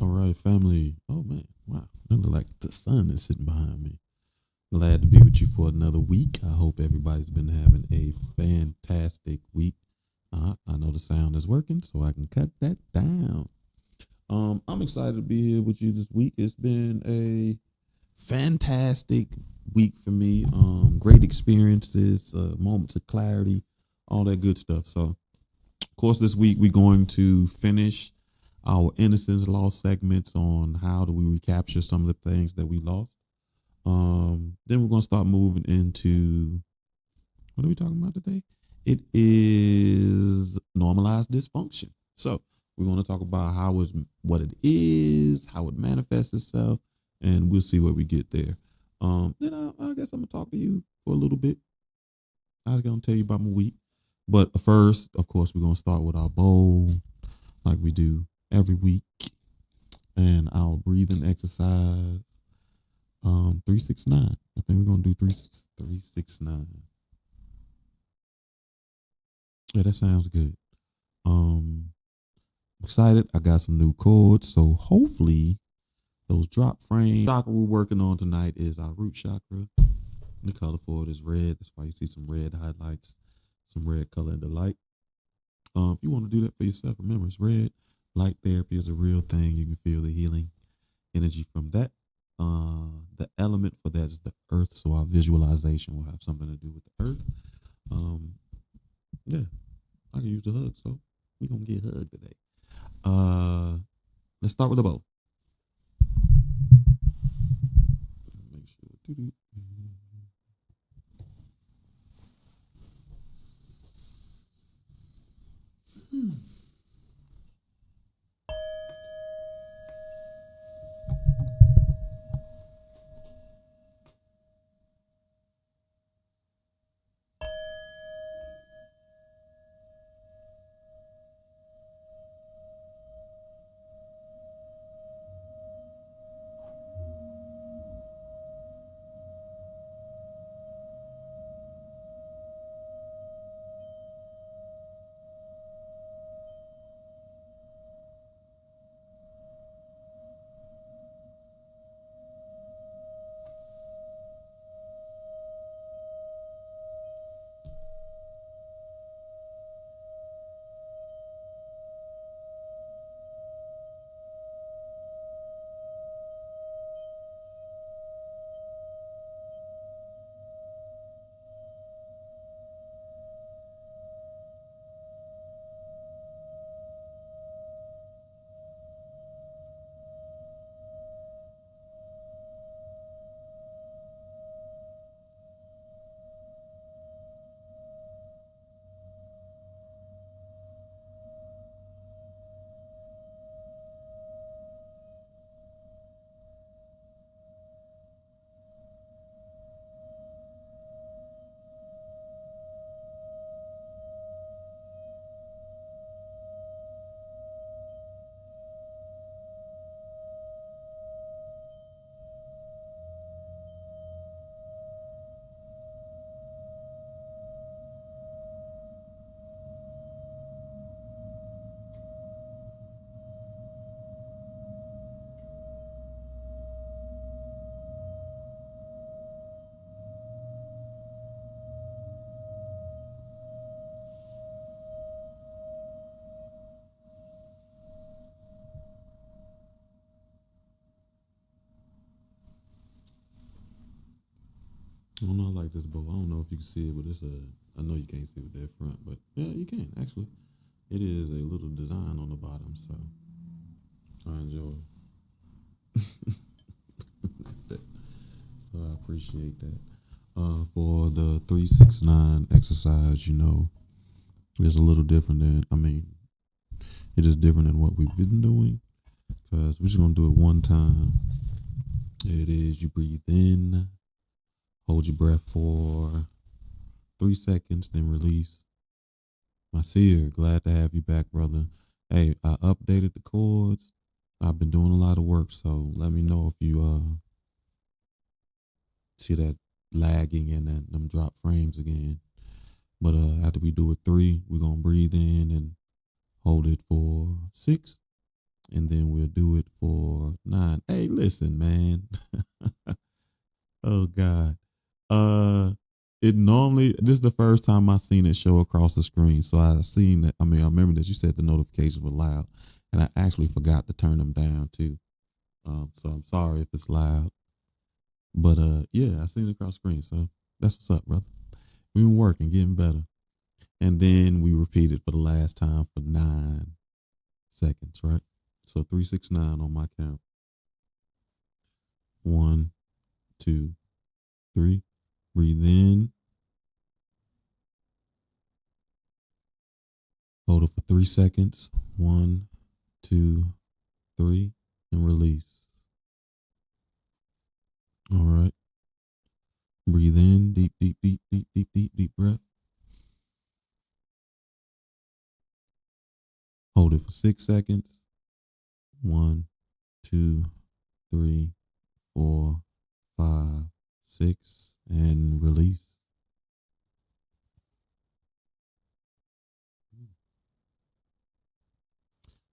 All right, family. Oh man, wow. It look like the sun is sitting behind me. Glad to be with you for another week. I hope everybody's been having a fantastic week. I know the sound is working, so I can cut that down. I'm excited to be here with you this week. It's been a fantastic week for me. Great experiences, moments of clarity, all that good stuff. So, of course, this week we're going to finish our innocence lost segments on how do we recapture some of the things that we lost. Then we're gonna start moving into what are we talking about today? It is normalized dysfunction. So we're gonna talk about what it is, how it manifests itself, and we'll see where we get there. Then I guess I'm gonna talk to you for a little bit. I was gonna tell you about my week, but first, of course, we're gonna start with our bowl, like we do every week, and our breathing exercise. 369. I think we're gonna do 369. Yeah, that sounds good. Um, Excited. I got some new chords, so hopefully those drop frames. Chakra we're working on tonight is our root chakra. The color for it is red. That's why you see some red highlights, some red color in the light. If you want to do that for yourself, remember it's red. Light therapy is a real thing. You can feel the healing energy from that. The element for that is the earth, so our visualization will have something to do with the earth. Um, yeah, I can use the hug, so we're gonna get hugged today. Uh, let's start with the bow. Make sure. Hmm. I don't know. I like this bow. I don't know if you can see it, but it's a. I know you can't see it with that front, but yeah, you can actually. It is a little design on the bottom, so I enjoy that. So I appreciate that. For the 369 exercise, it's a little different than. It is different than what we've been doing because we're just gonna do it one time. It is you breathe in, hold your breath for 3 seconds, then release. Masir, glad to have you back, brother. Hey, I updated the chords. I've been doing a lot of work, so let me know if you see that lagging and then them drop frames again. But after we do it three, we're gonna breathe in and hold it for 6, and then we'll do it for 9. Hey, listen, man. Oh God. Uh it normally this is the first time I seen it show across the screen. So I seen that. I mean, I remember that you said the notifications were loud, and I actually forgot to turn them down too. So I'm sorry if it's loud. But yeah, I seen it across the screen. So that's what's up, brother. We've been working, getting better. And then we repeat it for the last time for 9 seconds, right? So 369 on my count. 1, 2, 3. Breathe in. Hold it for 3 seconds. 1, 2, 3, and release. All right. Breathe in. Deep, deep, deep, deep, deep, deep, deep breath. Hold it for 6 seconds. 1, 2, 3, 4, 5, 6, and release.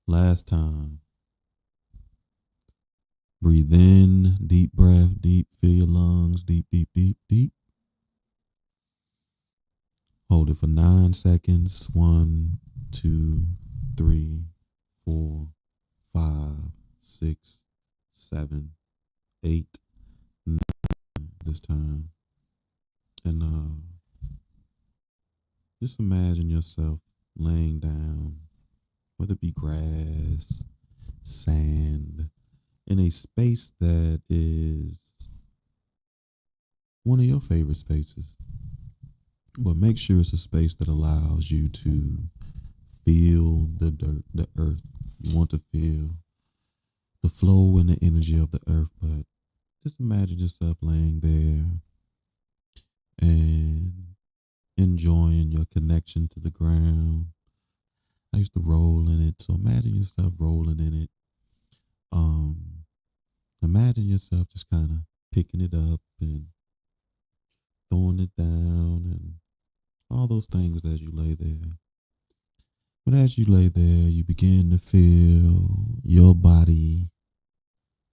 Last time. Breathe in, deep breath, deep, feel your lungs, deep, deep, deep, deep. Hold it for 9 seconds. 1, 2, 3, 4, 5, 6, 7, 8, 9 this time. And just imagine yourself laying down, whether it be grass, sand, in a space that is one of your favorite spaces. But make sure it's a space that allows you to feel the dirt, the earth. You want to feel the flow and the energy of the earth, but just imagine yourself laying there and enjoying your connection to the ground. I used to roll in it, so imagine yourself rolling in it. Um, Imagine yourself just kind of picking it up and throwing it down and all those things as you lay there. But as you lay there, you begin to feel your body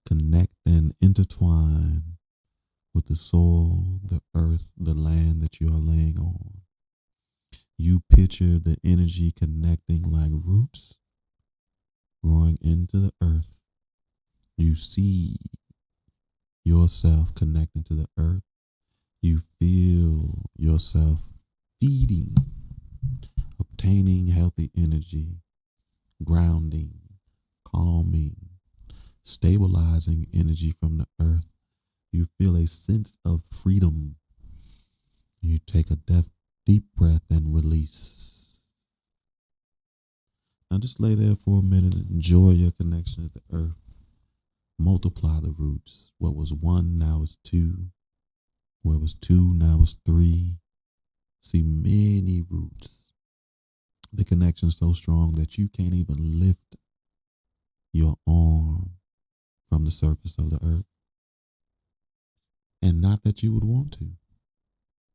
connect and intertwine with the soil, the earth, the land that you are laying on. You picture the energy connecting like roots growing into the earth. You see yourself connecting to the earth. You feel yourself feeding, obtaining healthy energy, grounding, calming, stabilizing energy from the earth. You feel a sense of freedom. You take a deep breath and release. Now just lay there for a minute and enjoy your connection to the earth. Multiply the roots. What was 1 now is 2. Where was 2 now is 3. See many roots. The connection is so strong that you can't even lift your arm from the surface of the earth. And not that you would want to,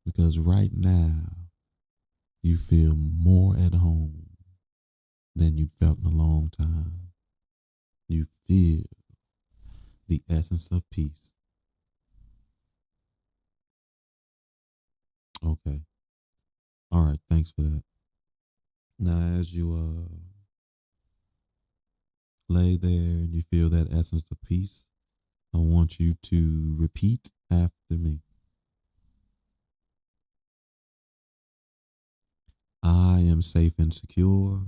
because right now you feel more at home than you've felt in a long time. You feel the essence of peace. Okay. All right. Thanks for that. Now, as you lay there and you feel that essence of peace, I want you to repeat after me. I am safe and secure.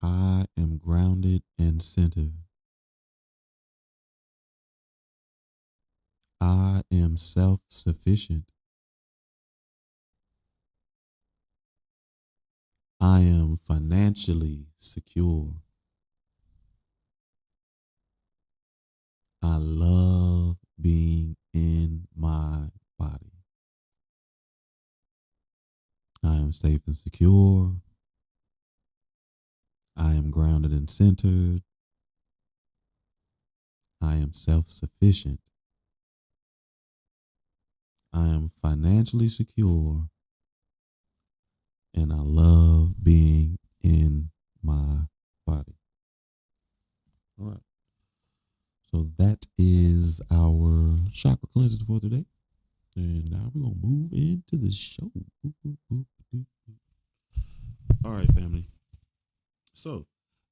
I am grounded and centered. I am self-sufficient. I am financially secure. I love being in my body. I am safe and secure. I am grounded and centered. I am self-sufficient. I am financially secure. And I love being in my body. All right. So that is our chakra cleanses for today. And now we're going to move into the show. Boop, boop, boop, boop, boop. All right, family. So,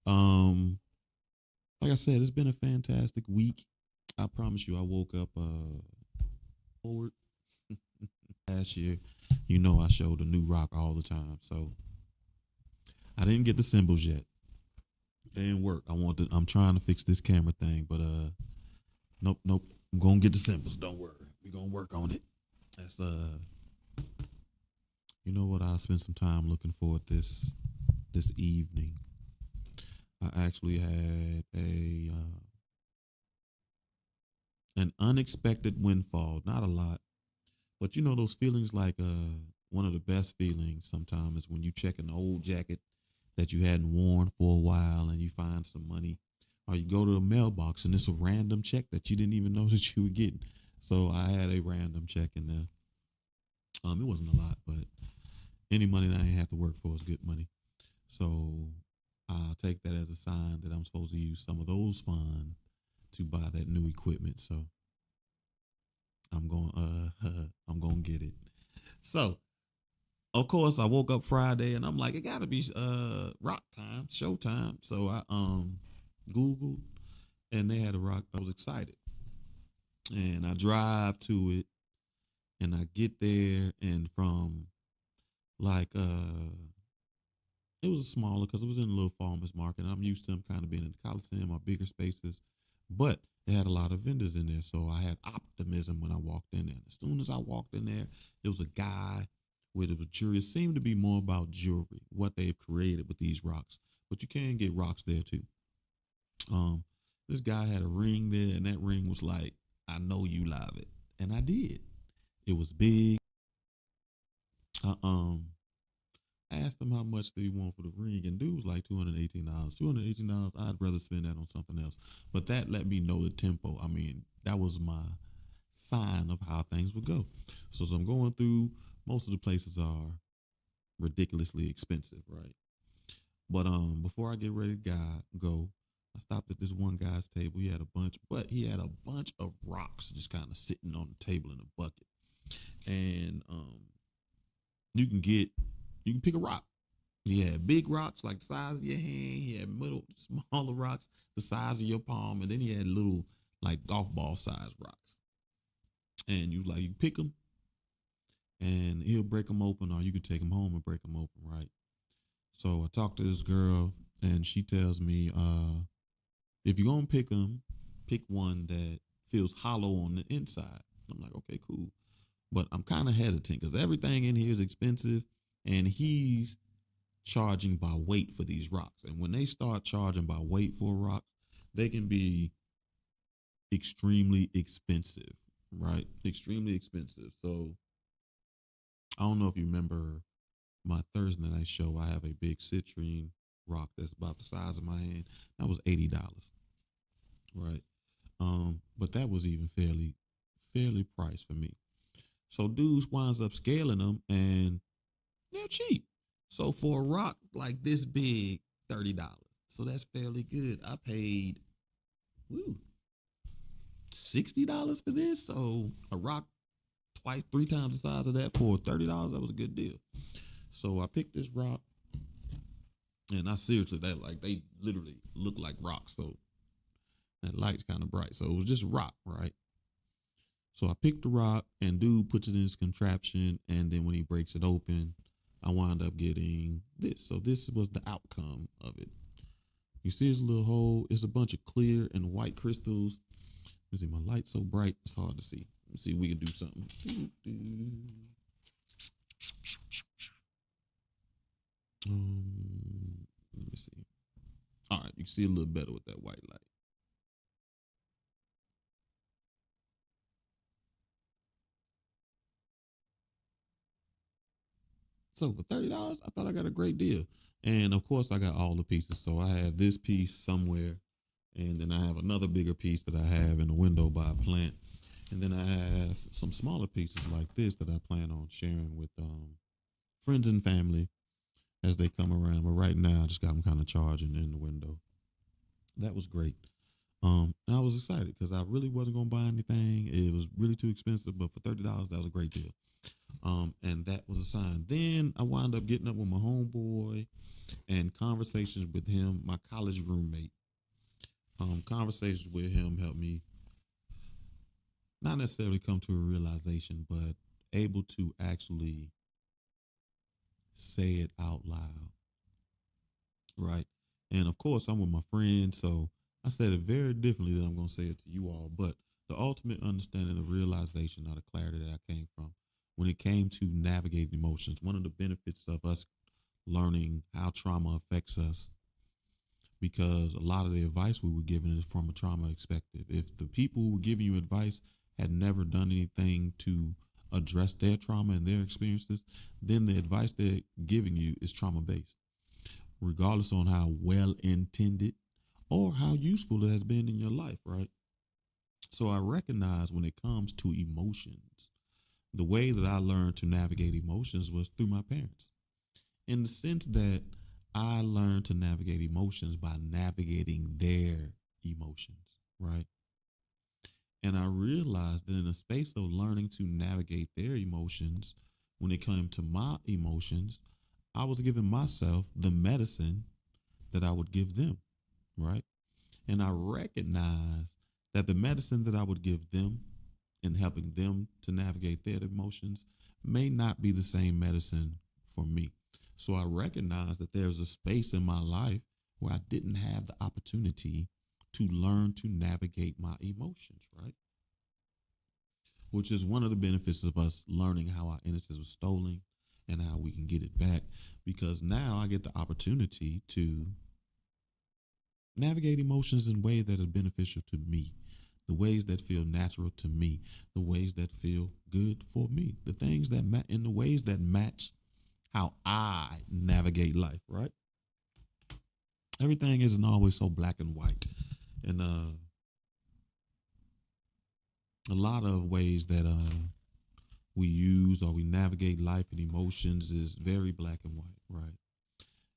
like I said, it's been a fantastic week. I promise you, I woke up forward. Last year, I showed a new rock all the time. So I didn't get the symbols yet. They didn't work. I'm trying to fix this camera thing, but nope. I'm gonna get the symbols. Don't worry. We're gonna work on it. That's you know what? I'll spend some time looking forward this evening. I actually had an unexpected windfall. Not a lot, but those feelings like one of the best feelings sometimes is when you check an old jacket that you hadn't worn for a while and you find some money, or you go to the mailbox and it's a random check that you didn't even know that you were getting. So I had a random check in there. It wasn't a lot, but any money that I ain't have to work for is good money. So I'll take that as a sign that I'm supposed to use some of those funds to buy that new equipment. So I'm going to get it. So of course I woke up Friday and I'm like, it gotta be rock time, show time. So I Googled and they had a rock. I was excited. And I drive to it and I get there, and from like it was a smaller, because it was in a little farmer's market. And I'm used to them kind of being in the Coliseum or bigger spaces, but it had a lot of vendors in there. So I had optimism when I walked in there. And as soon as I walked in there, there was a guy with it was jewelry. It seemed to be more about jewelry, what they've created with these rocks. But you can get rocks there too. This guy had a ring there, and that ring was like, I know you love it. And I did. It was big. I asked him how much did he want for the ring, and dude was like $218. $218, I'd rather spend that on something else. But that let me know the tempo. I mean, that was my sign of how things would go. So as I'm going through, most of the places are ridiculously expensive, right? But before I get ready to go, I stopped at this one guy's table. He had a bunch of rocks just kind of sitting on the table in a bucket. And you can pick a rock. He had big rocks like the size of your hand. He had smaller rocks the size of your palm, and then he had little like golf ball size rocks. And you pick them, and he'll break them open, or you can take them home and break them open, right? So I talked to this girl, and she tells me, if you're gonna pick them, pick one that feels hollow on the inside. I'm like, okay, cool. But I'm kind of hesitant because everything in here is expensive, and he's charging by weight for these rocks. And when they start charging by weight for rocks, they can be extremely expensive, right? Extremely expensive. So I don't know if you remember my Thursday night show. I have a big citrine rock that's about the size of my hand. That was $80, right? But that was even fairly priced for me. So dudes winds up scaling them, and they're cheap. So for a rock like this big, $30. So that's fairly good. I paid $60 for this. So a rock twice, three times the size of that for $30, that was a good deal. So I picked this rock, and I seriously, they literally look like rocks. So that light's kind of bright. So it was just rock, right? So I picked the rock, and dude puts it in his contraption, and then when he breaks it open, I wound up getting this. So this was the outcome of it. You see this little hole? It's a bunch of clear and white crystals. Let me see, my light's so bright, it's hard to see. Let's see if we can do something. Let me see. All right, you can see a little better with that white light. So for $30, I thought I got a great deal. And of course, I got all the pieces. So I have this piece somewhere, and then I have another bigger piece that I have in the window by a plant. And then I have some smaller pieces like this that I plan on sharing with friends and family. as they come around. But right now, I just got them kind of charging in the window. That was great. And I was excited because I really wasn't gonna buy anything. It was really too expensive, but for $30, that was a great deal. And that was a sign. Then I wound up getting up with my homeboy and conversations with him, my college roommate. Conversations with him helped me not necessarily come to a realization, but able to actually say it out loud, right? And of course, I'm with my friends, so I said it very differently than I'm going to say it to you all. But the ultimate understanding, the realization, or the clarity that I came from when it came to navigating emotions, one of the benefits of us learning how trauma affects us, because a lot of the advice we were given is from a trauma perspective. If the people who were giving you advice had never done anything to address their trauma and their experiences, then the advice they're giving you is trauma based, regardless on how well intended or how useful it has been in your life, right? So I recognize when it comes to emotions, the way that I learned to navigate emotions was through my parents, in the sense that I learned to navigate emotions by navigating their emotions, right? And I realized that in the space of learning to navigate their emotions, when it came to my emotions, I was giving myself the medicine that I would give them, right? And I recognized that the medicine that I would give them in helping them to navigate their emotions may not be the same medicine for me. So I recognized that there's a space in my life where I didn't have the opportunity to learn to navigate my emotions, right? Which is one of the benefits of us learning how our innocence was stolen and how we can get it back. Because now I get the opportunity to navigate emotions in ways that are beneficial to me, the ways that feel natural to me, the ways that feel good for me, the things that in the ways that match how I navigate life, right? Everything isn't always so black and white. And a lot of ways that we use or we navigate life and emotions is very black and white, right?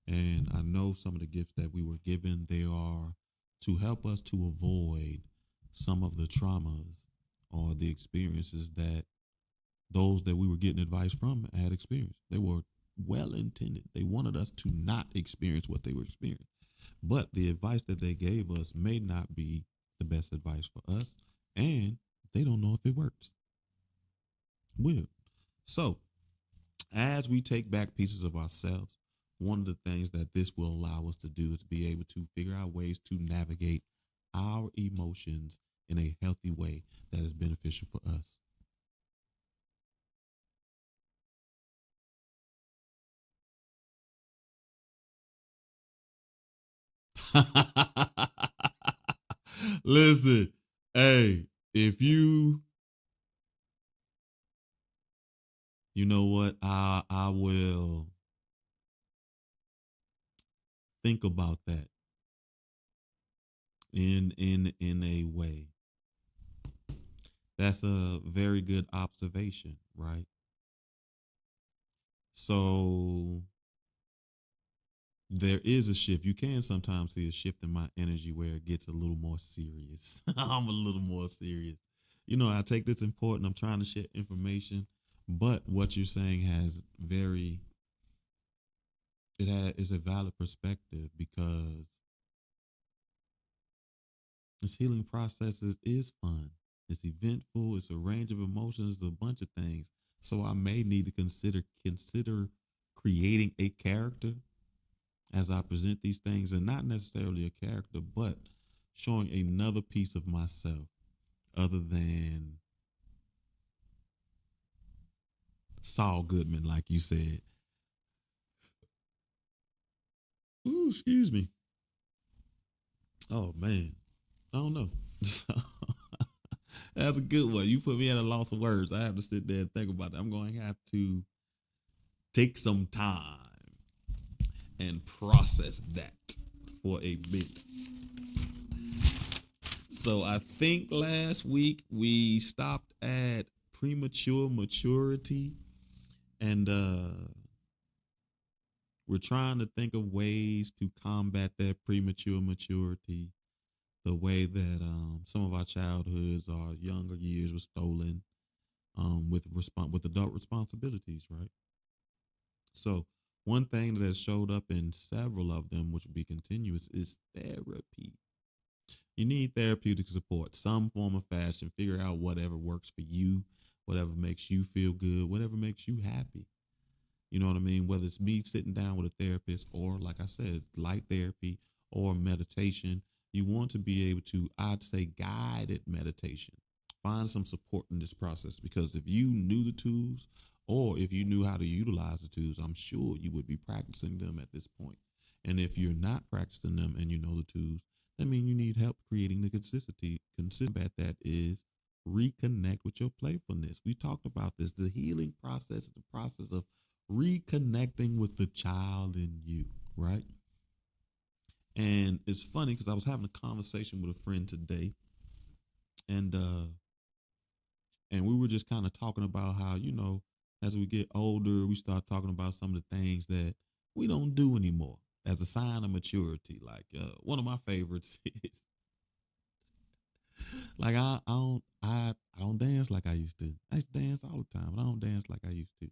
And I know some of the gifts that we were given, they are to help us to avoid some of the traumas or the experiences that those that we were getting advice from had experienced. They were well intended. They wanted us to not experience what they were experiencing. But the advice that they gave us may not be the best advice for us, and they don't know if it works. Weird. So, as we take back pieces of ourselves, one of the things that this will allow us to do is be able to figure out ways to navigate our emotions in a healthy way that is beneficial for us. Listen, hey, if you know what, I will think about that in a way. That's a very good observation, right? So there is a shift. You can sometimes see a shift in my energy where it gets a little more serious. I'm a little more serious. You know, I take this important. I'm trying to share information, but what you're saying has very is a valid perspective, because this healing process is fun. It's eventful. It's a range of emotions. It's a bunch of things. So I may need to consider creating a character as I present these things, and not necessarily a character, but showing another piece of myself other than Saul Goodman, like you said. Ooh, excuse me. Oh man, I don't know. That's a good one. You put me at a loss of words. I have to sit there and think about it. I'm going to have to take some time and process that for a bit. So I think last week we stopped at premature maturity, and We're trying to think of ways to combat that premature maturity, the way that some of our childhoods, our younger years were stolen with adult responsibilities, right? So one thing that has showed up in several of them, which will be continuous, is therapy. You need therapeutic support, some form of fashion. Figure out whatever works for you, whatever makes you feel good, whatever makes you happy. You know what I mean? Whether it's me sitting down with a therapist or, like I said, light therapy or meditation, you want to be able to, I'd say, guided meditation. Find some support in this process, because if you knew the tools or if you knew how to utilize the tools, I'm sure you would be practicing them at this point. And if you're not practicing them and you know the tools, that means you need help creating the consistency. Consistent that is reconnect with your playfulness. We talked about this. The healing process is the process of reconnecting with the child in you, right? And it's funny because I was having a conversation with a friend today, and we were just kind of talking about how, as we get older, we start talking about some of the things that we don't do anymore as a sign of maturity. Like one of my favorites is like I don't dance like I used to. I used to dance all the time, but I don't dance like I used to.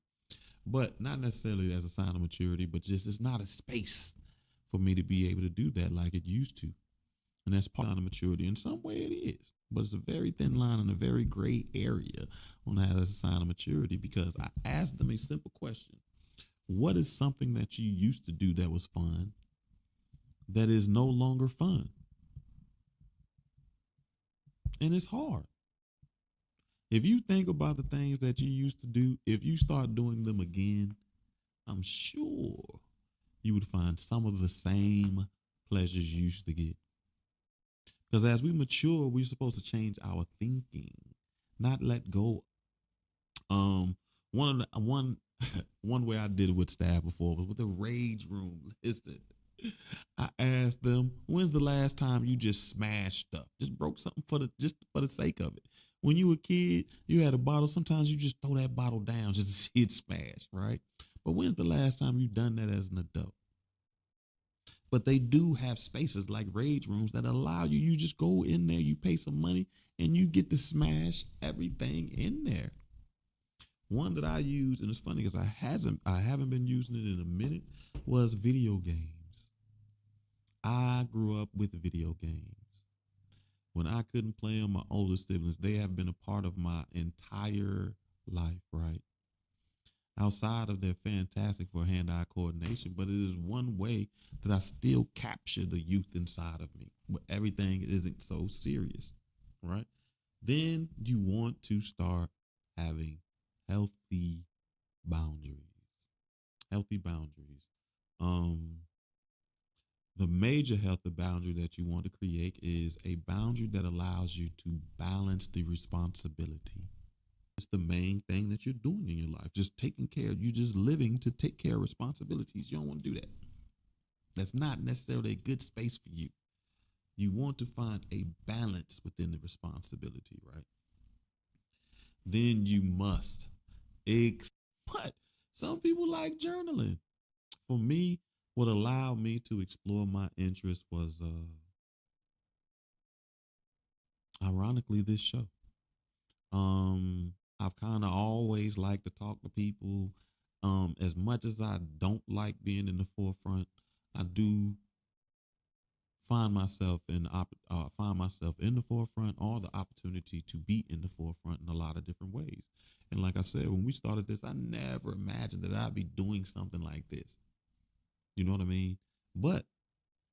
But not necessarily as a sign of maturity, but just it's not a space for me to be able to do that like it used to. And that's part of maturity. In some way it is, but it's a very thin line and a very gray area on how that's a sign of maturity, because I asked them a simple question. What is something that you used to do that was fun that is no longer fun? And it's hard. If you think about the things that you used to do, if you start doing them again, I'm sure you would find some of the same pleasures you used to get. Because as we mature, we're supposed to change our thinking, not let go. One of the one one way I did it with staff before was with the rage room. Listen, I asked them, when's the last time you just smashed stuff? Just broke something just for the sake of it. When you were a kid, you had a bottle. Sometimes you just throw that bottle down just to see it smash, right? But when's the last time you've done that as an adult? But they do have spaces like rage rooms that allow you. You just go in there, you pay some money, and you get to smash everything in there. One that I use, and it's funny because I haven't been using it in a minute, was video games. I grew up with video games. When I couldn't play on my older siblings, they have been a part of my entire life, right? Outside of they're fantastic for hand-eye coordination, but it is one way that I still capture the youth inside of me, but everything isn't so serious, right? Then you want to start having healthy boundaries. Healthy boundaries. The major healthy boundary that you want to create is a boundary that allows you to balance the responsibility. It's the main thing that you're doing in your life. Just taking care. You're just living to take care of responsibilities. You don't want to do that. That's not necessarily a good space for you. You want to find a balance within the responsibility, right? Then you must. But some people like journaling. For me, what allowed me to explore my interest was, ironically, this show. I've kind of always liked to talk to people. As much as I don't like being in the forefront, I do find myself in the forefront, or the opportunity to be in the forefront in a lot of different ways. And like I said, when we started this, I never imagined that I'd be doing something like this. You know what I mean? But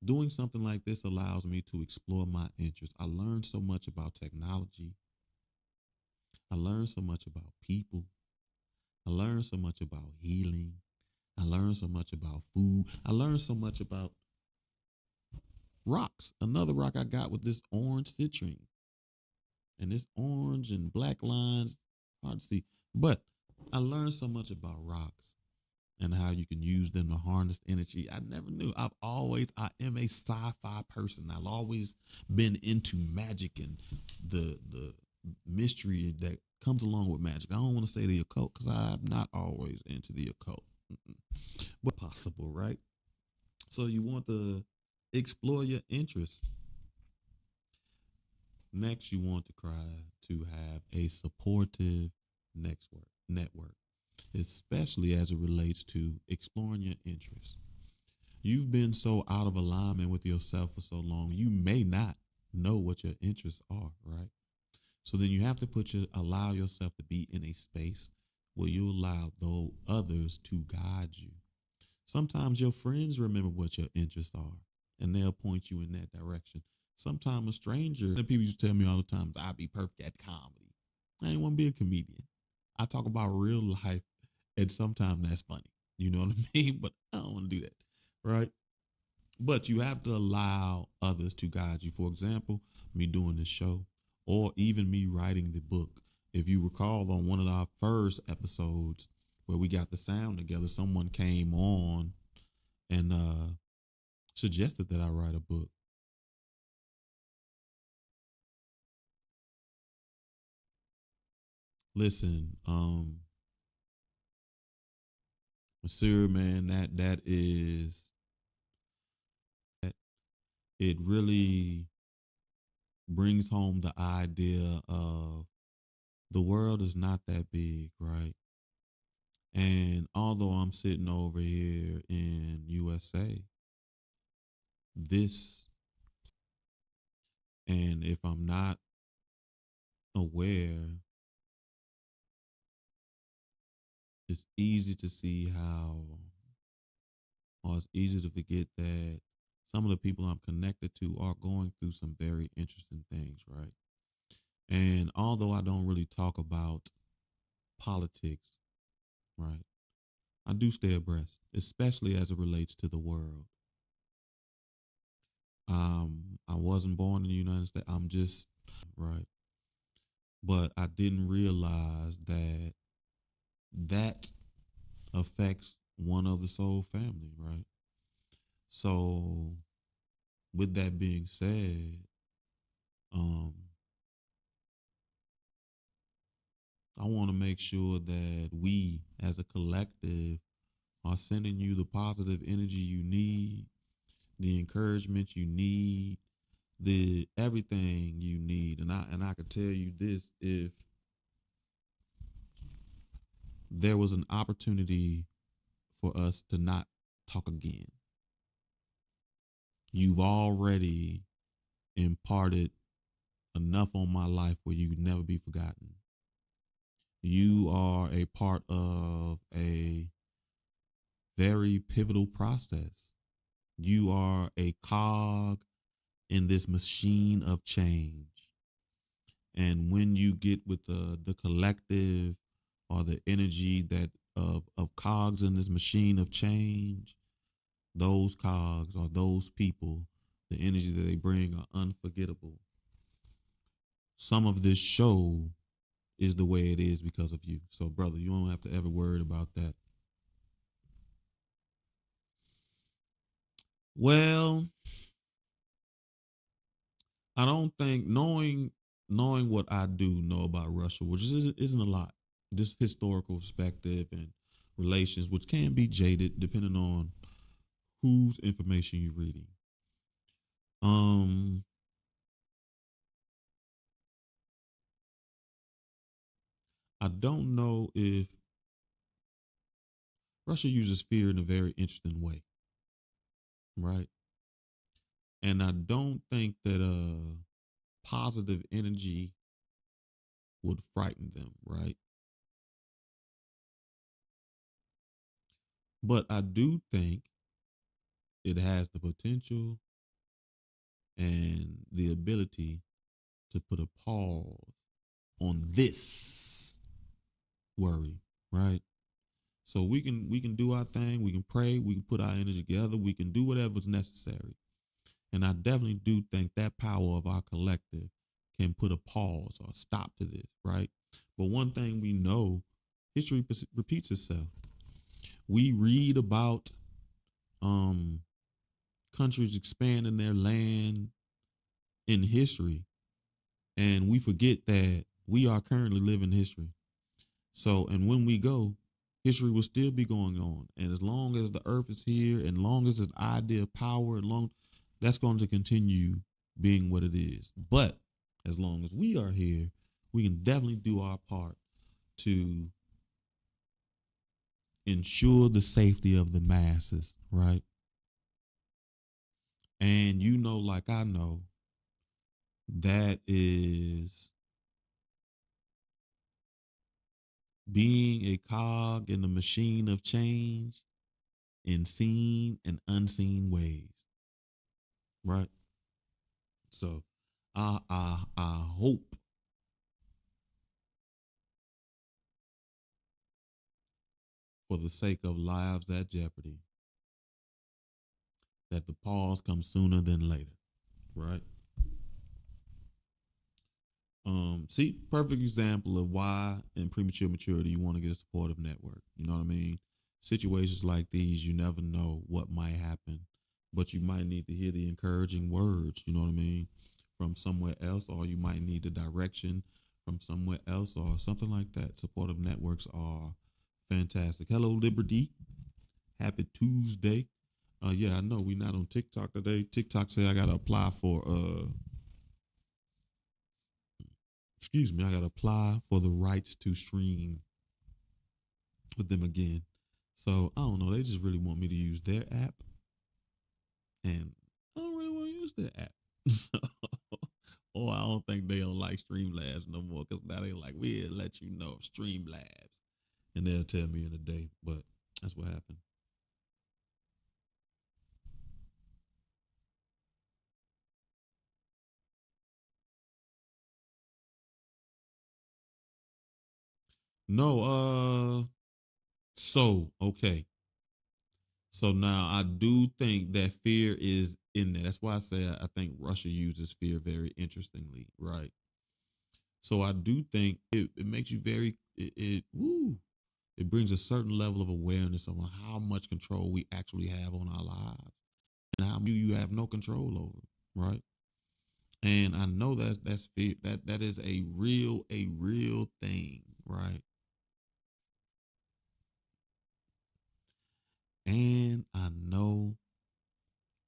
doing something like this allows me to explore my interests. I learned so much about technology. I learned so much about people. I learned so much about healing. I learned so much about food. I learned so much about rocks. Another rock I got with this orange citrine. And this orange and black lines, hard to see. But I learned so much about rocks and how you can use them to harness energy. I never knew. I am a sci-fi person. I've always been into magic and the mystery that comes along with magic. I don't want to say the occult because I'm not always into the occult. but possible, right? So you want to explore your interests. Next, you want to try to have a supportive network, especially as it relates to exploring your interests. You've been so out of alignment with yourself for so long, you may not know what your interests are, right? So then you have to allow yourself to be in a space where you allow those others to guide you. Sometimes your friends remember what your interests are and they'll point you in that direction. Sometimes a stranger, and people used to tell me all the time, I'd be perfect at comedy. I ain't want to be a comedian. I talk about real life, and sometimes that's funny. You know what I mean? But I don't want to do that, right? But you have to allow others to guide you. For example, me doing this show, or even me writing the book. If you recall on one of our first episodes where we got the sound together, someone came on and suggested that I write a book. Listen, Monsieur, man, that is that it really brings home the idea of the world is not that big, right? And although I'm sitting over here in USA, this, and if I'm not aware, it's easy to see how, or it's easy to forget that some of the people I'm connected to are going through some very interesting things, right? And although I don't really talk about politics, right, I do stay abreast, especially as it relates to the world. I wasn't born in the United States. I'm just right, but I didn't realize that that affects one of the soul family, right? So, with that being said, um, I want to make sure that we, as a collective, are sending you the positive energy you need, the encouragement you need, the everything you need. And I could tell you this: if there was an opportunity for us to not talk again, you've already imparted enough on my life where you would never be forgotten. You are a part of a very pivotal process. You are a cog in this machine of change. And when you get with the collective or the energy that of cogs in this machine of change, those cogs or those people, the energy that they bring are unforgettable. Some of this show is the way it is because of you. So, brother, you don't have to ever worry about that. Well, I don't think knowing what I do know about Russia, which isn't a lot, just historical perspective and relations, which can be jaded depending on whose information you're reading. Um, I don't know if Russia uses fear in a very interesting way, right? And I don't think that positive energy would frighten them, right? But I do think it has the potential and the ability to put a pause on this worry, right? So we can do our thing, we can pray, we can put our energy together, we can do whatever's necessary. And I definitely do think that power of our collective can put a pause or stop to this, right? But one thing we know, history repeats itself. We read about um countries expanding their land in history, and we forget that we are currently living history. So, and when we go, history will still be going on. And as long as the earth is here, and long as it's idea of power, that's going to continue being what it is. But as long as we are here, we can definitely do our part to ensure the safety of the masses, right? And like I know, that is being a cog in the machine of change in seen and unseen ways, right? So I hope for the sake of lives at jeopardy that the pause comes sooner than later, right? See, perfect example of why in premature maturity you want to get a supportive network. You know what I mean? Situations like these, you never know what might happen, but you might need to hear the encouraging words, you know what I mean, from somewhere else, or you might need the direction from somewhere else or something like that. Supportive networks are fantastic. Hello, Liberty. Happy Tuesday. Yeah, I know we're not on TikTok today. TikTok say I gotta apply for I gotta apply for the rights to stream with them again. So I don't know. They just really want me to use their app, and I don't really want to use their app. So, or I don't think they don't like Streamlabs no more, because now they like, we'll let you know Streamlabs, and they'll tell me in a day. But that's what happened. No, so okay. So now I do think that fear is in there. That's why I say I think Russia uses fear very interestingly, right? So I do think it makes you it brings a certain level of awareness on how much control we actually have on our lives and how you have no control over, right? And I know that's fear, that is a real thing, right? And I know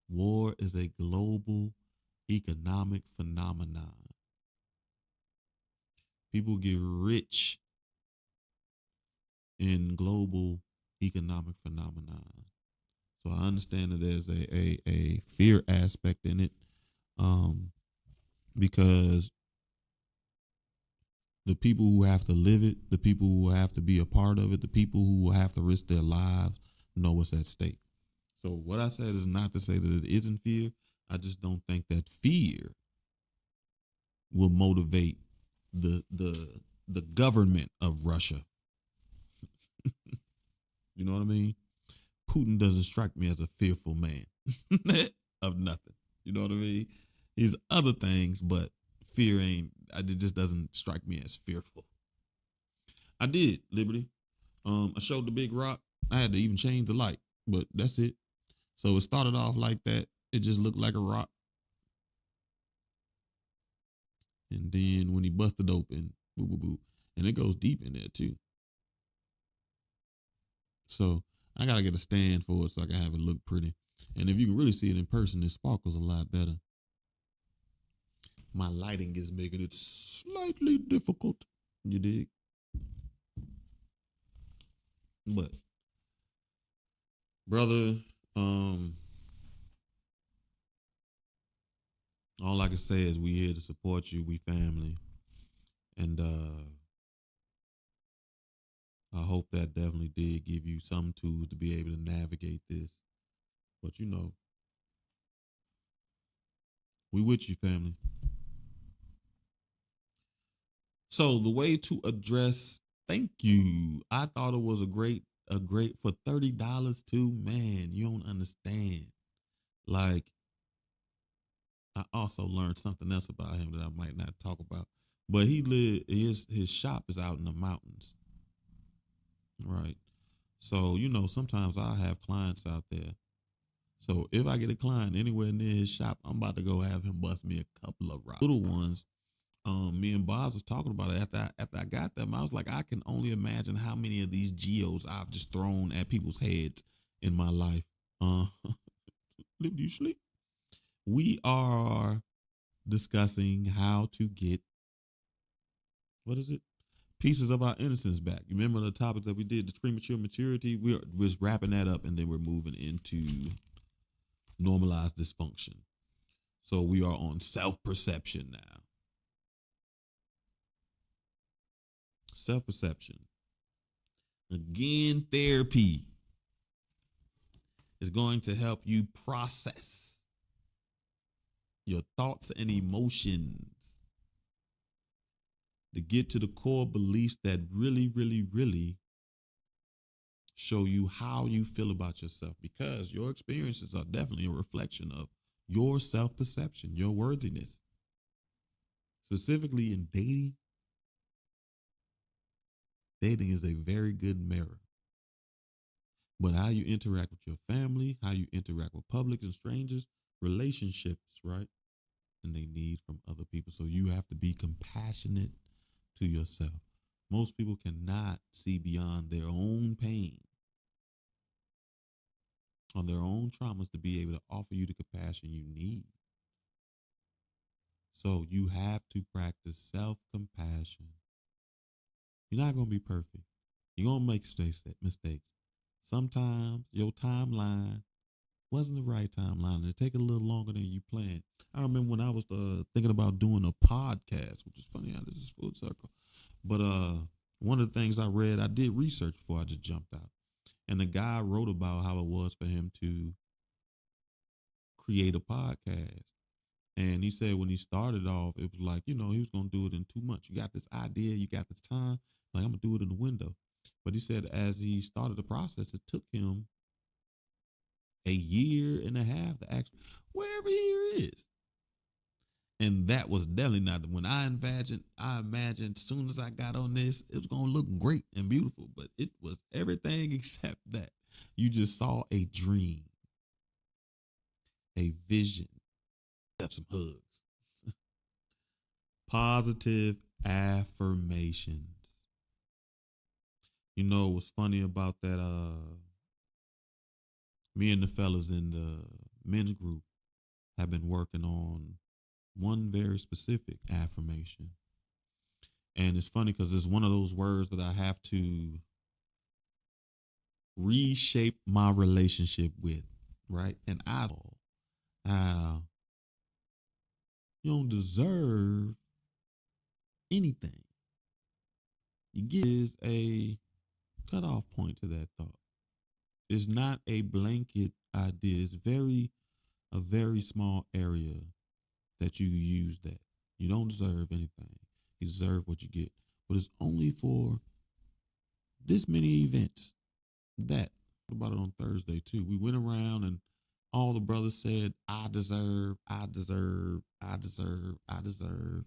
war is a global economic phenomenon. People get rich in global economic phenomenon. So I understand that there's a fear aspect in it, um, because the people who have to live it, the people who have to be a part of it, the people who will have to risk their lives know what's at stake. So what I said is not to say that it isn't fear. I just don't think that fear will motivate the government of Russia. You know what I mean? Putin doesn't strike me as a fearful man of nothing. You know what I mean? He's other things, but fear ain't. It just doesn't strike me as fearful. I did, Liberty. I showed the big rock. I had to even change the light, but that's it. So it started off like that. It just looked like a rock, and then when he busted open, boo boo boo, and it goes deep in there too. So I gotta get a stand for it so I can have it look pretty. And if you can really see it in person, it sparkles a lot better. My lighting is making it slightly difficult. You dig? But brother, all I can say is we here to support you. We family, and I hope that definitely did give you some tools to be able to navigate this. But we with you, family. So the way to address thank you, I thought it was a great for $30 too. Man, you don't understand. Like, I also learned something else about him that I might not talk about. But his shop is out in the mountains. Right. So, sometimes I have clients out there. So if I get a client anywhere near his shop, I'm about to go have him bust me a couple of rocks. Little ones, Me and Boz was talking about it after I got them. I was like, I can only imagine how many of these geos I've just thrown at people's heads in my life. Uh, do you sleep? We are discussing how to get, what is it? Pieces of our innocence back. You remember the topics that we did, the premature maturity? We're wrapping that up, and then we're moving into normalized dysfunction. So we are on self-perception now. Self-perception. Again, therapy is going to help you process your thoughts and emotions to get to the core beliefs that really, really, really show you how you feel about yourself, because your experiences are definitely a reflection of your self-perception, your worthiness. Specifically in dating, dating is a very good mirror. But how you interact with your family, how you interact with public and strangers, relationships, right? And they need from other people. So you have to be compassionate to yourself. Most people cannot see beyond their own pain or their own traumas to be able to offer you the compassion you need. So you have to practice self-compassion. You're not going to be perfect. You're going to make mistakes. Sometimes your timeline wasn't the right timeline. It take a little longer than you planned. I remember when I was thinking about doing a podcast, which is funny how this is full circle. But one of the things I read, I did research before I just jumped out. And the guy wrote about how it was for him to create a podcast. And he said when he started off, it was like, he was going to do it in 2 months. You got this idea, you got this time, like I'm going to do it in the window. But he said as he started the process, it took him a year and a half to actually, wherever here is. And that was definitely not when I imagined as soon as I got on this, it was going to look great and beautiful. But it was everything except that. You just saw a dream, a vision. Have some hugs. Positive affirmations. What's funny about that? Me and the fellas in the men's group have been working on one very specific affirmation. And it's funny because it's one of those words that I have to reshape my relationship with, right? And you don't deserve anything. You get is a cutoff point to that thought. It's not a blanket idea. It's a very small area that you use that. You don't deserve anything. You deserve what you get. But it's only for this many events. That about it on Thursday too. We went around and all the brothers said, I deserve, I deserve, I deserve, I deserve.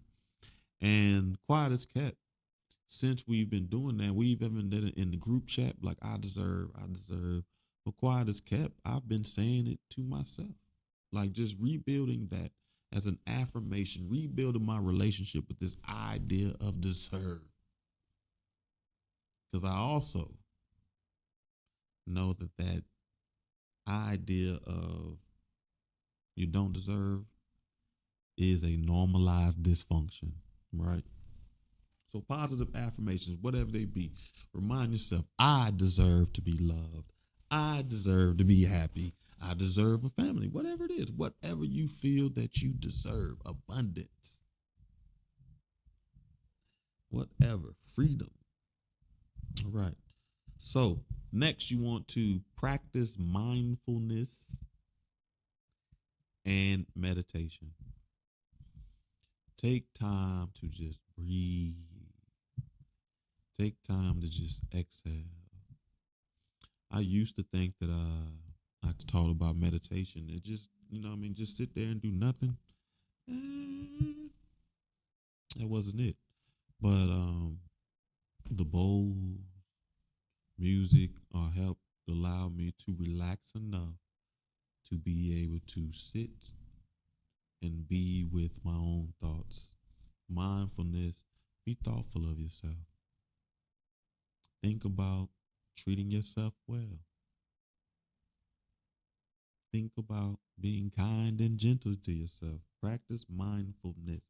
And quiet as kept. Since we've been doing that, we've even done it in the group chat, like I deserve, I deserve. But quiet as kept, I've been saying it to myself. Like just rebuilding that as an affirmation, rebuilding my relationship with this idea of deserve. Because I also know that idea of you don't deserve is a normalized dysfunction, right? So positive affirmations, whatever they be, remind yourself, I deserve to be loved. I deserve to be happy. I deserve a family, whatever it is, whatever you feel that you deserve, abundance, whatever, freedom. All right. So next you want to practice mindfulness and meditation. Take time to just breathe. Take time to just exhale. I used to think that I taught about meditation. It just, just sit there and do nothing. That wasn't it. But the bold music helped allow me to relax enough to be able to sit and be with my own thoughts mindfulness. Be thoughtful of yourself. Think about treating yourself well. Think about being kind and gentle to yourself. Practice mindfulness.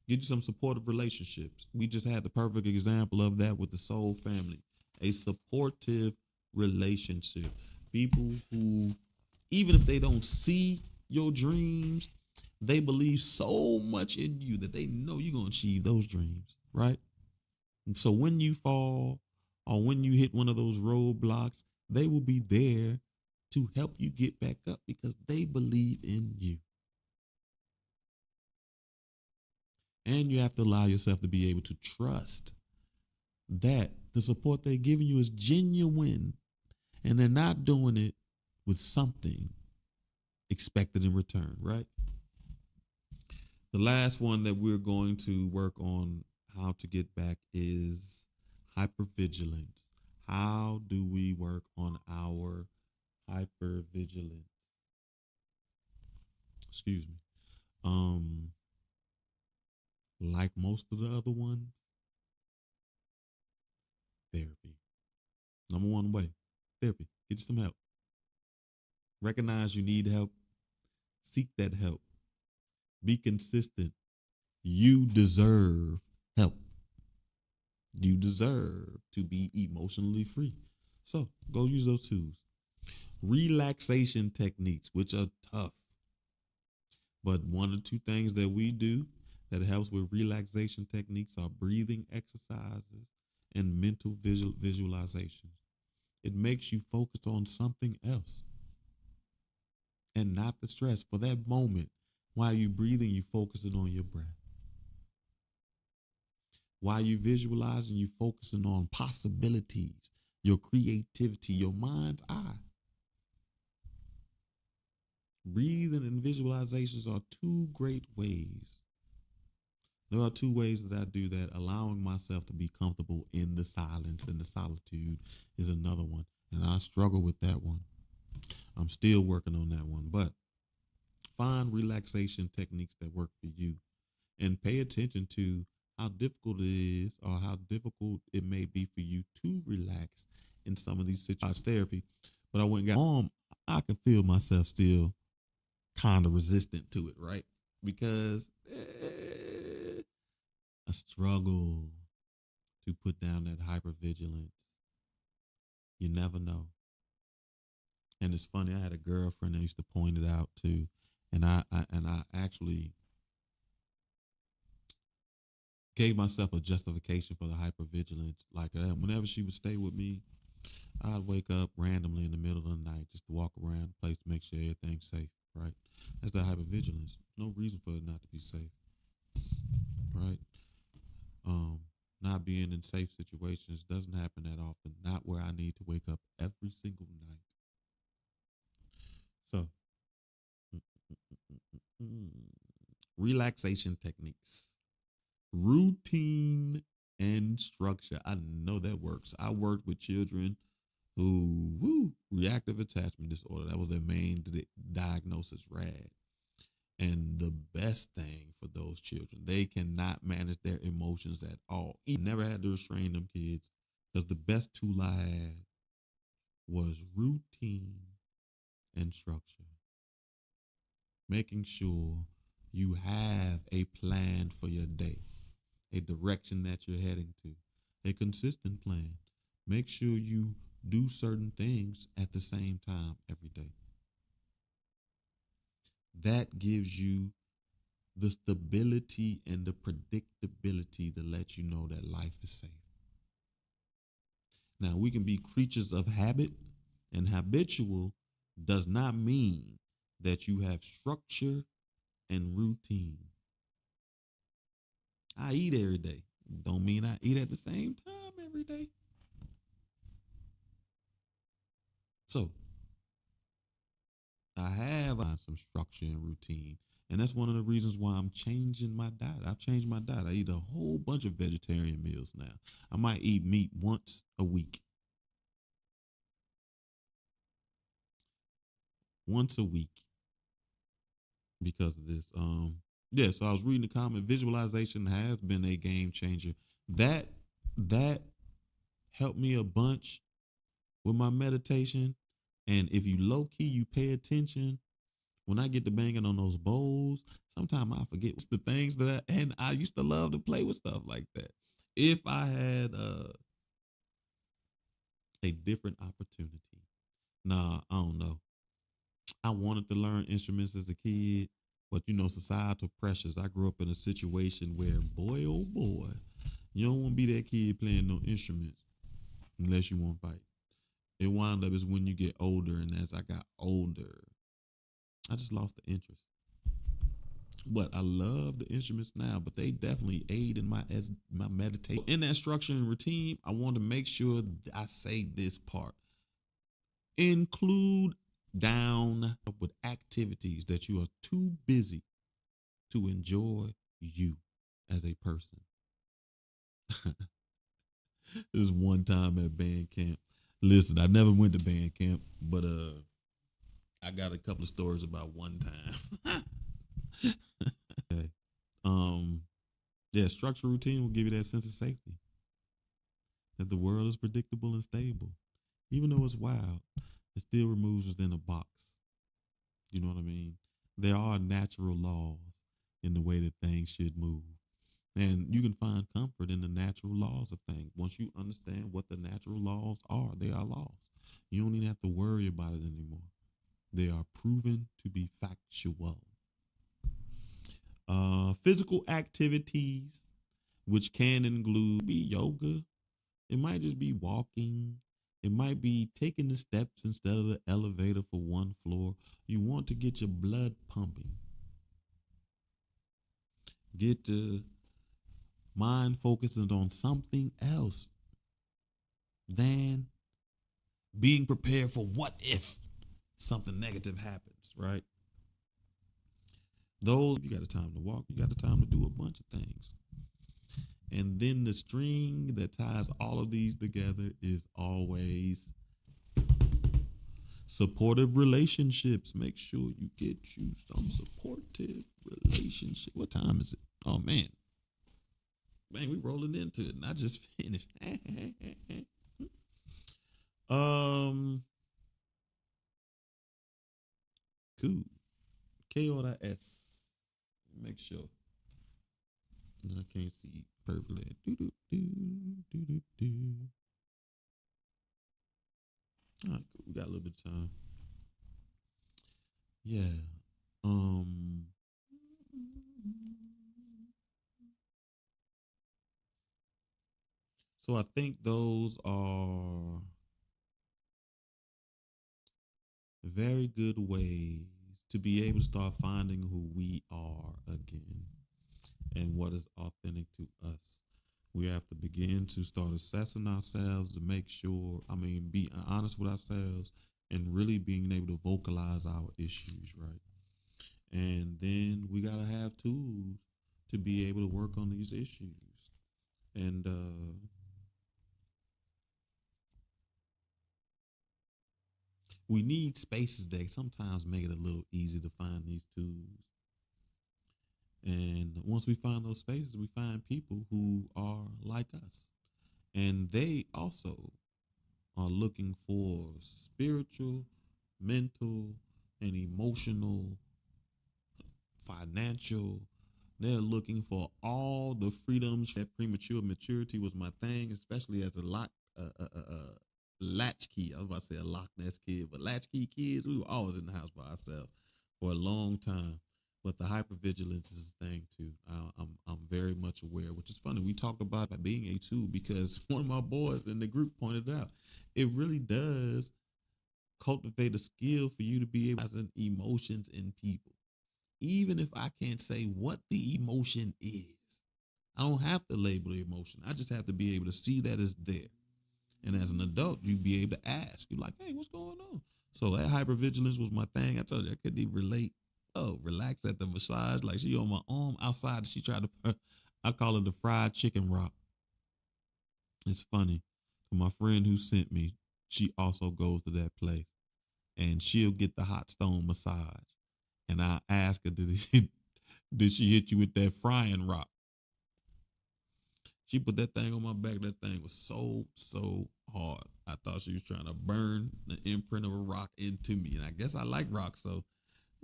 Get you some supportive relationships. We just had the perfect example of that with the soul family. A supportive relationship. People who, even if they don't see your dreams, they believe so much in you that they know you're going to achieve those dreams, right? And so when you fall or when you hit one of those roadblocks, they will be there to help you get back up because they believe in you. And you have to allow yourself to be able to trust that the support they're giving you is genuine and they're not doing it with something expected in return, right? The last one that we're going to work on how to get back is hypervigilance. How do we work on our hypervigilance? Excuse me. Like most of the other ones, therapy. Number one way, therapy. Get you some help. Recognize you need help. Seek that help. Be consistent. You deserve help. You deserve to be emotionally free. So go use those tools. Relaxation techniques, which are tough. But one or two things that we do that helps with relaxation techniques are breathing exercises and mental visualization. It makes you focus on something else and not the stress. For that moment, while you're breathing, you're focusing on your breath. While you're visualizing, you're focusing on possibilities, your creativity, your mind's eye. Breathing and visualizations are two great ways. There are two ways that I do that. Allowing myself to be comfortable in the silence and the solitude is another one. And I struggle with that one. I'm still working on that one. But find relaxation techniques that work for you and pay attention to how difficult it is or how difficult it may be for you to relax in some of these situations. Therapy. But I went and got I can feel myself still kind of resistant to it, right? Because I struggle to put down that hypervigilance. You never know. And it's funny, I had a girlfriend that used to point it out too. And I actually gave myself a justification for the hypervigilance. Like whenever she would stay with me, I'd wake up randomly in the middle of the night just to walk around the place to make sure everything's safe, right? That's the hypervigilance. No reason for it not to be safe, right? Not being in safe situations doesn't happen that often. Not where I need to wake up every single night. So, relaxation techniques, routine and structure. I know that works. I worked with children who reactive attachment disorder. That was their main diagnosis, RAD. And the best thing for those children, they cannot manage their emotions at all. I never had to restrain them kids because the best tool I had was routine and structure. Making sure you have a plan for your day, a direction that you're heading to, a consistent plan. Make sure you do certain things at the same time every day. That gives you the stability and the predictability to let you know that life is safe. Now, we can be creatures of habit, and habitual does not mean that you have structure and routine. I eat every day. Don't mean I eat at the same time every day. So, I have some structure and routine. And that's one of the reasons why I'm changing my diet. I've changed my diet. I eat a whole bunch of vegetarian meals now. I might eat meat once a week. Once a week because of this. Yeah, so I was reading the comment. Visualization has been a game changer. That that helped me a bunch with my meditation. And if you low key, you pay attention. When I get to banging on those bowls, sometimes I forget the things and I used to love to play with stuff like that. If I had a different opportunity, nah, I don't know. I wanted to learn instruments as a kid, but societal pressures. I grew up in a situation where, boy, oh boy, you don't want to be that kid playing no instruments unless you want to fight. It wound up is when you get older, and as I got older, I just lost the interest. But I love the instruments now, but they definitely aid in my meditation. In that structure and routine, I want to make sure I say this part. Include down with activities that you are too busy to enjoy you as a person. This one time at band camp. Listen, I never went to band camp, but I got a couple of stories about one time. Okay. Um yeah, structured routine will give you that sense of safety. That the world is predictable and stable. Even though it's wild, it still removes within a box. You know what I mean? There are natural laws in the way that things should move. And you can find comfort in the natural laws of things. Once you understand what the natural laws are, they are laws. You don't even have to worry about it anymore. They are proven to be factual. Physical activities, which can include be yoga. It might just be walking. It might be taking the steps instead of the elevator for one floor. You want to get your blood pumping. Get the mind focusing on something else than being prepared for what if something negative happens, right? Those, you got the time to walk, you got the time to do a bunch of things. And then the string that ties all of these together is always supportive relationships. Make sure you get you some supportive relationship. What time is it? Oh man. Man, we rolling into it and I just finished. Cool. K or the S. Make sure. I can't see perfectly. Do do do do do do. All right, cool. We got a little bit of time. Yeah. Um. So I think those are very good ways to be able to start finding who we are again and what is authentic to us. We have to begin to start assessing ourselves to make sure, be honest with ourselves and really being able to vocalize our issues, right? And then we got to have tools to be able to work on these issues. And we need spaces that sometimes make it a little easy to find these tools. And once we find those spaces, we find people who are like us. And they also are looking for spiritual, mental, and emotional, financial. They're looking for all the freedoms. That premature maturity was my thing, especially as a latchkey. I was about to say a Loch Ness kid, but latchkey kids, we were always in the house by ourselves for a long time. But the hypervigilance is a thing too. I'm very much aware, which is funny. We talked about that being a tool because one of my boys in the group pointed out it really does cultivate a skill for you to be able to emotions in people. Even if I can't say what the emotion is, I don't have to label the emotion. I just have to be able to see that it's there. And as an adult, you be able to ask. You're like, hey, what's going on? So that hypervigilance was my thing. I told you I couldn't even relate. Oh, relax at the massage. Like she on my arm outside. She tried to, I call it the fried chicken rock. It's funny. My friend who sent me, she also goes to that place and she'll get the hot stone massage. And I ask her, Did she hit you with that frying rock? She put that thing on my back. That thing was so hard. I thought she was trying to burn the imprint of a rock into me. And I guess I like rocks, so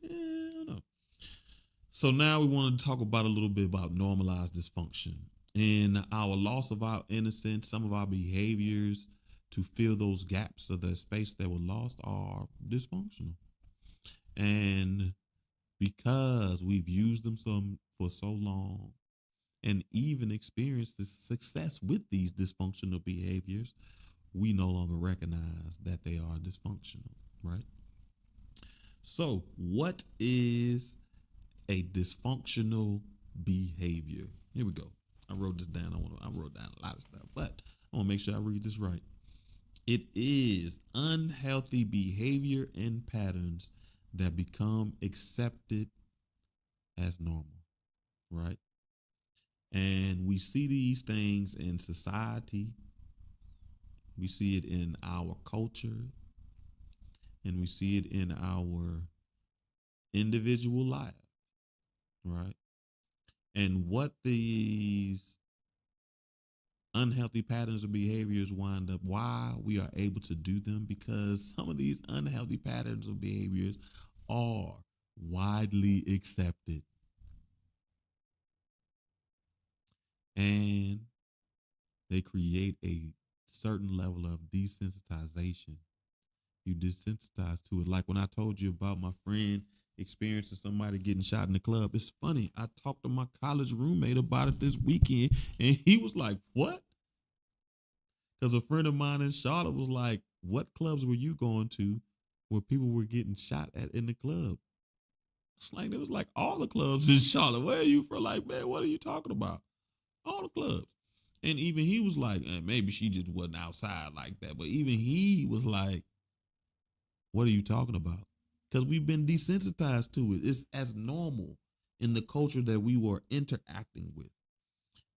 I don't know. So now we want to talk about a little bit about normalized dysfunction. In our loss of our innocence, some of our behaviors to fill those gaps of the space that were lost are dysfunctional. And because we've used them for so long and even experienced the success with these dysfunctional behaviors, we no longer recognize that they are dysfunctional, right? So, what is a dysfunctional behavior? Here we go. I wrote this down. I wrote down a lot of stuff, but I want to make sure I read this right. It is unhealthy behavior and patterns that become accepted as normal, right? And we see these things in society, we see it in our culture, and we see it in our individual life, right? And what these unhealthy patterns of behaviors wind up, why we are able to do them, because some of these unhealthy patterns of behaviors are widely accepted. And they create a certain level of desensitization. You desensitize to it. Like when I told you about my friend experiencing somebody getting shot in the club. It's funny. I talked to my college roommate about it this weekend, and he was like, "What?" Because a friend of mine in Charlotte was like, "What clubs were you going to where people were getting shot at in the club?" It's like it was like all the clubs in Charlotte. Where are you from? Like, man, what are you talking about? All the clubs. And even he was like, maybe she just wasn't outside like that. But even he was like, what are you talking about? Because we've been desensitized to it. It's as normal in the culture that we were interacting with.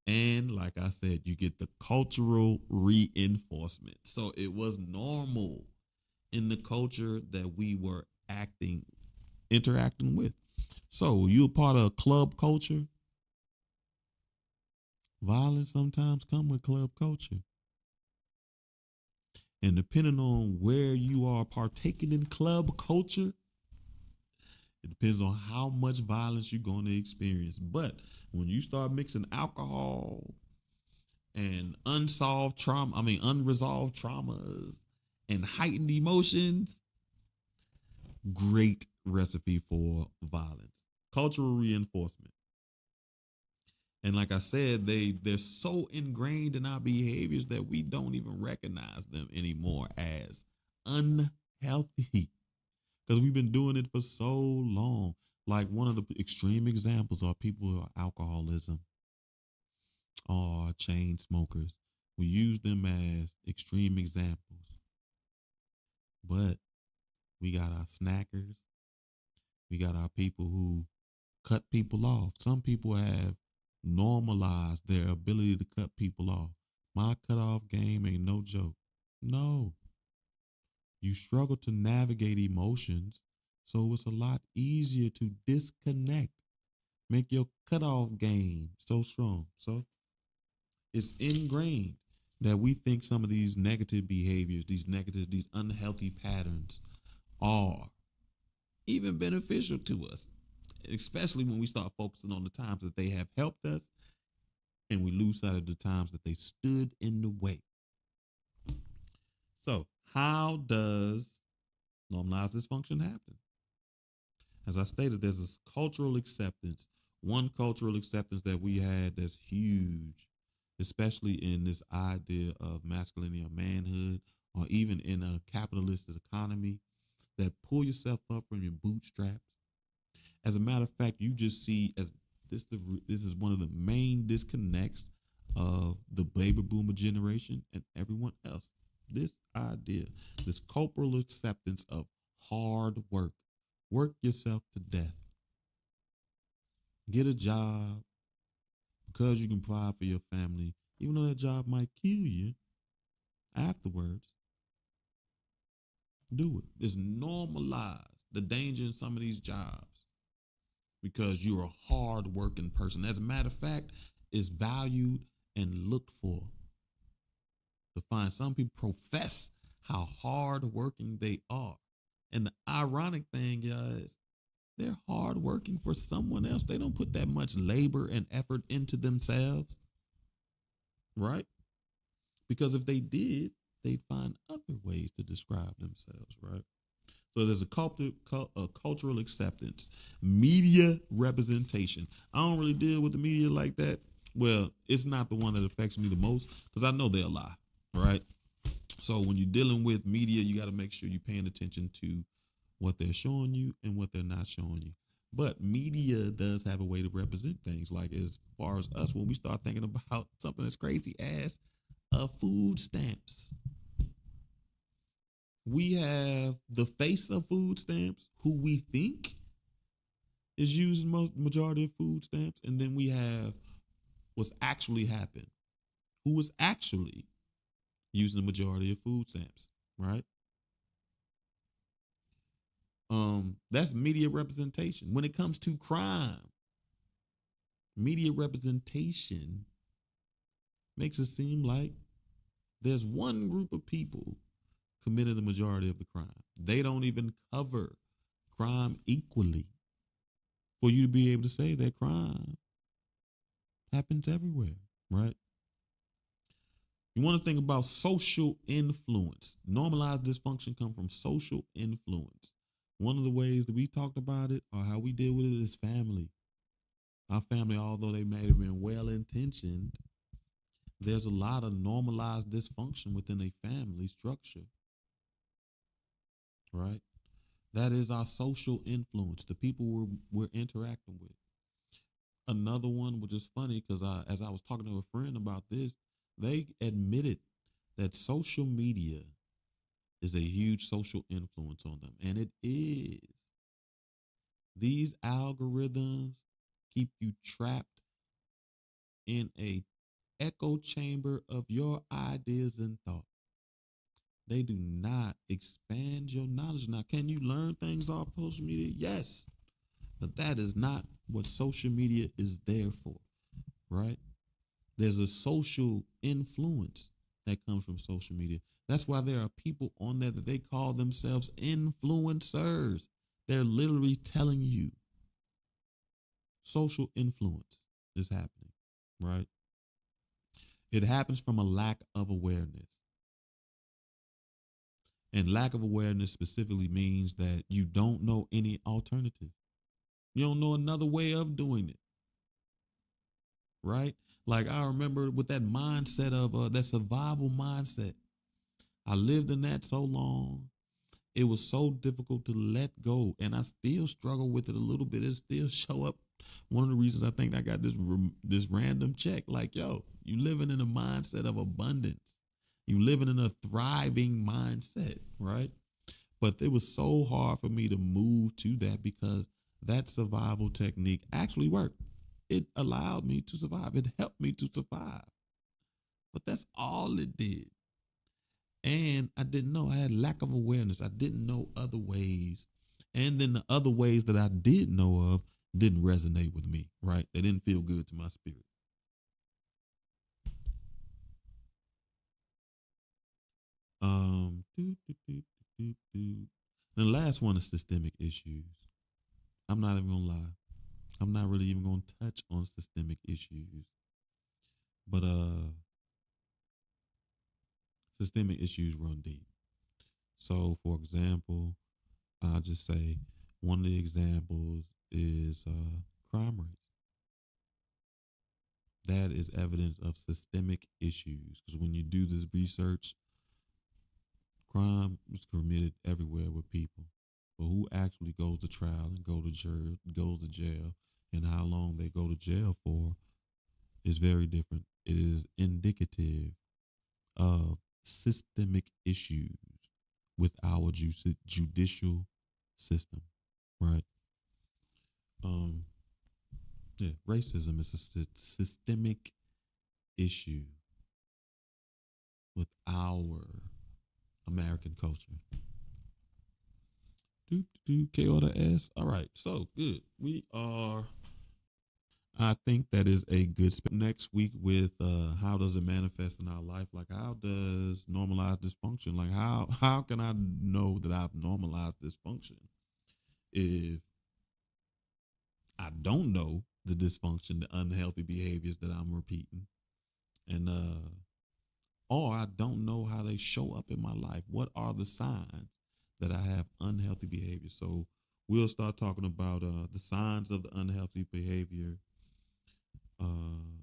And like I said, you get the cultural reinforcement. So it was normal in the culture that we were interacting with. So you're a part of club culture. Violence sometimes come with club culture. And depending on where you are partaking in club culture, it depends on how much violence you're going to experience. But when you start mixing alcohol and unresolved traumas and heightened emotions, great recipe for violence. Cultural reinforcement. And like I said, they're so ingrained in our behaviors that we don't even recognize them anymore as unhealthy because we've been doing it for so long. Like one of the extreme examples are people who are alcoholism or chain smokers. We use them as extreme examples. But we got our snackers. We got our people who cut people off. Some people have normalized their ability to cut people off. My cutoff game ain't no joke. No. You struggle to navigate emotions, so it's a lot easier to disconnect. Make your cutoff game so strong. So it's ingrained that we think some of these negative behaviors, these unhealthy patterns are even beneficial to us, especially when we start focusing on the times that they have helped us and we lose sight of the times that they stood in the way. So, how does normalized dysfunction happen? As I stated, there's this cultural acceptance. One cultural acceptance that we had that's huge, especially in this idea of masculinity or manhood, or even in a capitalist economy, that pull yourself up from your bootstraps. As a matter of fact, you just see as this is one of the main disconnects of the baby boomer generation and everyone else. This idea, this cultural acceptance of hard work. Work yourself to death. Get a job because you can provide for your family, even though that job might kill you afterwards. Do it. It's normalized. The danger in some of these jobs. because you're a hard working person. As a matter of fact, it's valued and looked for to find. Some people profess how hard working they are. And the ironic thing is they're hard working for someone else. They don't put that much labor and effort into themselves, right? Because if they did, they'd find other ways to describe themselves, right? So there's a cultural acceptance, media representation. I don't really deal with the media like that. Well, it's not the one that affects me the most because I know they'll lie, right? So when you're dealing with media, you got to make sure you're paying attention to what they're showing you and what they're not showing you. But media does have a way to represent things. Like as far as us, when we start thinking about something as crazy as food stamps, we have the face of food stamps, who we think is using majority of food stamps, and then we have what's actually happened, who is actually using the majority of food stamps, right? That's media representation. When it comes to crime, media representation makes it seem like there's one group of people committing the majority of the crime. They don't even cover crime equally for you to be able to say that crime happens everywhere, right? You want to think about social influence. Normalized dysfunction comes from social influence. One of the ways that we talked about it or how we deal with it is family. Our family, although they may have been well intentioned, there's a lot of normalized dysfunction within a family structure, right? That is our social influence, the people we're interacting with. Another one, which is funny because as I was talking to a friend about this, they admitted that social media is a huge social influence on them. And it is. These algorithms keep you trapped in a echo chamber of your ideas and thoughts. They do not expand your knowledge. Now, can you learn things off social media? Yes. But that is not what social media is there for, right? There's a social influence that comes from social media. That's why there are people on there that they call themselves influencers. They're literally telling you social influence is happening, right? It happens from a lack of awareness. And lack of awareness specifically means that you don't know any alternative. You don't know another way of doing it, right? Like I remember with that mindset of that survival mindset. I lived in that so long. It was so difficult to let go, and I still struggle with it a little bit. It still show up. One of the reasons I think I got this random check, like yo, you living in a mindset of abundance. You living in a thriving mindset, right? But it was so hard for me to move to that because that survival technique actually worked. It allowed me to survive. It helped me to survive. But that's all it did. And I didn't know. I had lack of awareness. I didn't know other ways. And then the other ways that I did know of didn't resonate with me, right? They didn't feel good to my spirit. And the last one is systemic issues. I'm not even gonna lie. I'm not really even gonna touch on systemic issues. But systemic issues run deep. So for example, I'll just say one of the examples is crime rates. That is evidence of systemic issues because when you do this research, crime is committed everywhere with people. But who actually goes to trial and goes to jail, and how long they go to jail for is very different. It is indicative of systemic issues with our judicial system, right? Um, yeah, racism is a systemic issue with our American culture. K or the S. All right. So good. We are. I think that is a good next week with how does it manifest in our life? Like how does normalized dysfunction? Like how can I know that I've normalized dysfunction if I don't know the dysfunction, the unhealthy behaviors that I'm repeating, and or I don't know how they show up in my life. What are the signs that I have unhealthy behavior? So we'll start talking about the signs of the unhealthy behavior. Uh,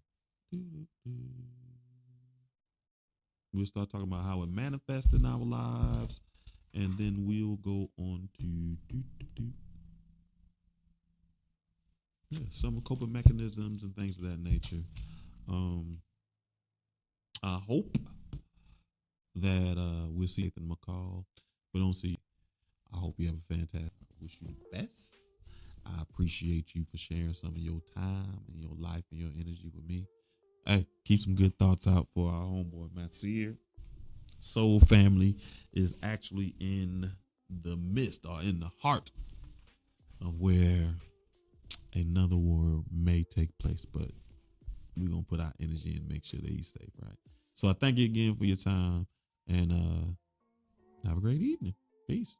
we'll start talking about how it manifests in our lives, and then we'll go on to some coping mechanisms and things of that nature. Um, I hope that we'll see Nathan McCall. We don't see. I hope you have a fantastic. I wish you the best. I appreciate you for sharing some of your time and your life and your energy with me. Hey, keep some good thoughts out for our homeboy Masir. Soul Family is actually in the midst or in the heart of where another war may take place, but we're gonna put our energy and make sure that he's safe, right? So I thank you again for your time and have a great evening. Peace.